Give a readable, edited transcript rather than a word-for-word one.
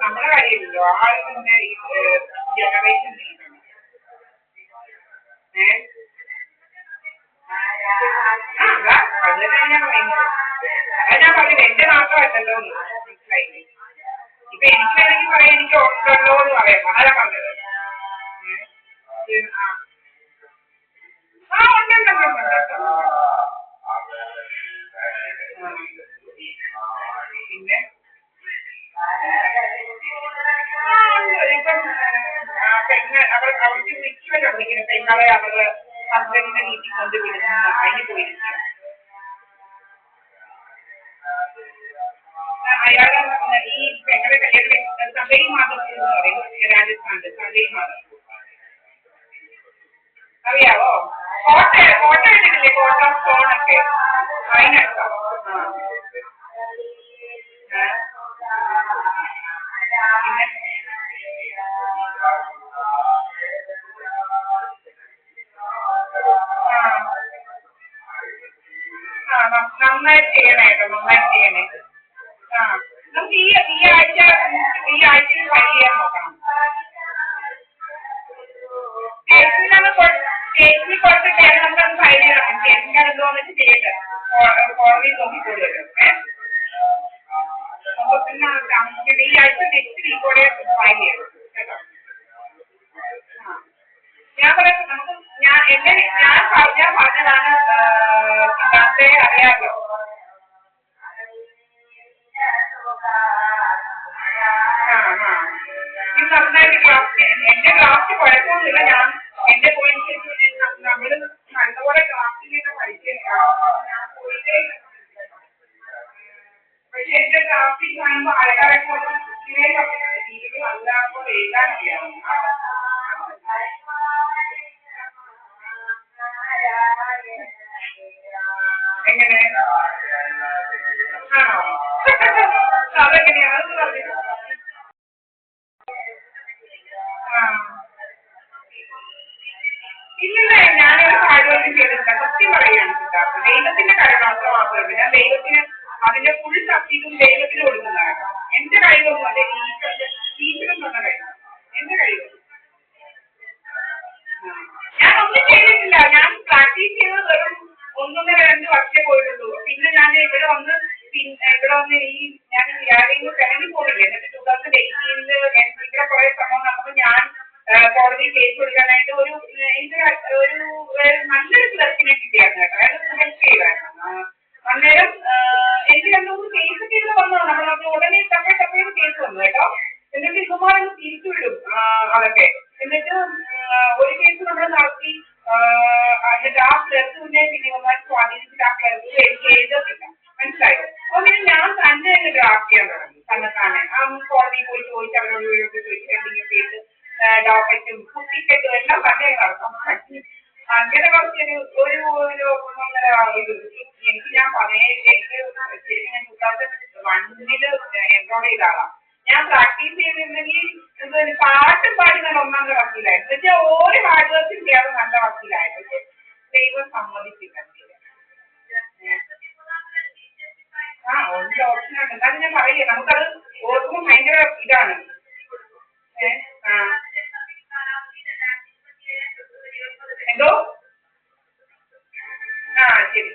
നമ്മുടെ കാര്യമില്ലല്ലോ ആളിന്റെ ഈ ജനറേഷൻ അത് തന്നെയാണ് പറയുന്നത്. അത് ഞാൻ പറഞ്ഞത് എന്റെ മാത്രമല്ലല്ലോ മനസ്സിലായില്ലേ. ഇപ്പൊ എനിക്ക് വേണമെങ്കിൽ പറയാം എനിക്ക് ഉണ്ടല്ലോ എന്ന് പറയാം. അതാ പറഞ്ഞത്. ആ ഉണ്ടുണ്ടുണ്ടുണ്ട്. പിന്നെ ഇപ്പം പെണ്ണ് അവർക്ക് റിച്വൽ ഉണ്ട്. ഇങ്ങനെ പെങ്ങളെ അവരുടെ ഹസ്ബൻഡിന്റെ വീട്ടിൽ കൊണ്ട് വിടുന്ന അതിന് പോയിരിക്കുക. അയാളെ ഈ പെങ്ങളെ കല്യാണം സബൈ മാധവ് എന്ന് പറയും രാജസ്ഥാനില്. സബൈ മാധവ് അറിയാവോ? കോട്ട ഇട്ടിട്ടില്ലേ? കോട്ട സ്റ്റോണൊക്കെ അതിനടുത്താ. നന്നായിട്ട് ചെയ്യണേ കേട്ടോ, നന്നായിട്ട് ചെയ്യണേ. ആ നമുക്ക് ഈ ആഴ്ചയിൽ ഫയൽ ചെയ്യാൻ നോക്കണം. സ്റ്റേറ്റിൽ കൊടുത്തിട്ട് നമുക്കത് ഫയൽ ചെയ്യണം. സ്റ്റേറ്റിന് എന്തോന്ന് വെച്ച് ചെയ്യട്ടെ, കോടതിയിൽ നോക്കിക്കൊള്ളുമല്ലോ. അപ്പൊ പിന്നെ ഈ ആഴ്ച നെക്സ്റ്റ് വീക്കോടെ ഫയൽ ചെയ്യണം കേട്ടോ. ഞാൻ പറയാം നമുക്ക് ഞാൻ പറഞ്ഞതാണ് സിദ്ധാന്തയെ അറിയാമല്ലോ. ഇത് നന്നായിട്ട് ക്ലാസ് എന്റെ ക്ലാസ് കുഴപ്പമൊന്നുമില്ല. ഞാൻ എന്റെ പോയിന്റ് നമ്മള് നല്ലപോലെ ക്ലാസ്സിലൊക്കെ പഠിച്ചില്ല. ഞാൻ പോയിട്ടേ പക്ഷെ എന്റെ ക്ലാസ്സിൽ കാണുമ്പോൾ ആൾക്കാരൊക്കെ രീതികൾ അല്ലാതെ എഴുതാൻ അറിയാവുന്ന എങ്ങനെ ആണോ? അതെങ്ങനെയാണെന്ന് പറഞ്ഞു. ഇല്ലില്ല, ഞാനൊരു കാര്യമൊന്നും ചെയ്തിട്ടില്ല. സത്യം പറയുകയാണ് സിദ്ധാർത്ഥ. ദൈവത്തിന്റെ കരുണാത്രം മാത്രമേ. ഞാൻ ദൈവത്തിന് അതിന്റെ ഫുൾ സബ്ജക്റ്റും ദൈവത്തിന് കൊടുക്കുന്നതാണ്. എന്റെ കഴിവൊന്നും അല്ലെ ടീച്ചറെന്ന് പറഞ്ഞ കഴിവ് എന്റെ കഴിവ്. ഞാൻ ഒന്നും ചെയ്തിട്ടില്ല. ഞാൻ പ്രാക്ടീസ് ചെയ്തത് വെറും 1-2 വർഷമേ പോയിട്ടുള്ളൂ. പിന്നെ ഞാൻ ഇവിടെ വന്ന് ഈ ഞാൻ വ്യാഴയിൽ കിളങ്ങി പോകില്ലേ. എന്നിട്ട് 2018 ഇവിടെ കുറെ സംഭവം നടന്നപ്പോൾ ഞാൻ കോടതിയിൽ കേസ് കൊടുക്കാനായിട്ട് ഒരു നല്ലൊരു ക്ലർക്കിനെ കിട്ടിയായിരുന്നു കേട്ടോ. അയാൾ ഹെൽപ്പ് ചെയ്യുമായിരുന്നു. അന്നേരം എനിക്ക് 2-3 കേസൊക്കെ ഇവിടെ വന്നതാണ്. നമ്മൾ ഉടനെ തപ്പേ കേസ് വന്നു കേട്ടോ. എന്നിട്ട് ഇവന്മാരൊന്ന് തിരിച്ചു വിടും അതൊക്കെ. എന്നിട്ട് ഒരു കേസ് നമ്മൾ നടത്തി. എന്നിട്ട് ആ ക്ലർക്ക് പിന്നെ ഇവന്മാർ സ്വാധീനിച്ചിട്ട് ആ ക്ലർക്ക് എനിക്ക് എഴുതത്തില്ല. മനസ്സിലായോ? അങ്ങനെ ഞാൻ തന്നെ ഡ്രാഫ്റ്റ് ചെയ്യാൻ തുടങ്ങി. തന്നെ കോടതിയിൽ പോയി ചോദിച്ച് അവരോട് ചോദിച്ച് ഹെഡിങ്ങൊക്കെ ഇട്ട് ഡോക്കറ്റും ടിക്കറ്റും എല്ലാം തന്നെ നടത്താൻ പറ്റി. അങ്ങനെ കുറച്ചൊരു 1.5 ഇത് എനിക്ക് ഞാൻ എനിക്ക് ശരിക്കും ഞാൻ 2001 എൻറോൾ ചെയ്ത ആളാണ്. ഞാൻ പ്രാക്ടീസ് ചെയ്തിരുന്നെങ്കിൽ പാട്ടും പാടി നല്ല 1-ാമത്തെ വക്കീലായിരുന്നു. എന്നുവെച്ചാൽ ഒരു ഹാർഡ് വർക്കും ചെയ്യാതെ നല്ല വക്കീലായിരുന്നു. പക്ഷെ ദൈവം സമ്മതിച്ചില്ല. ഒരു ഓപ്ഷനുണ്ട്. എന്നാലും ഞാൻ പറയേ നമുക്കത് ഓർക്കുമ്പോൾ ഭയങ്കര ഇതാണ്. എന്തോ? ശരി.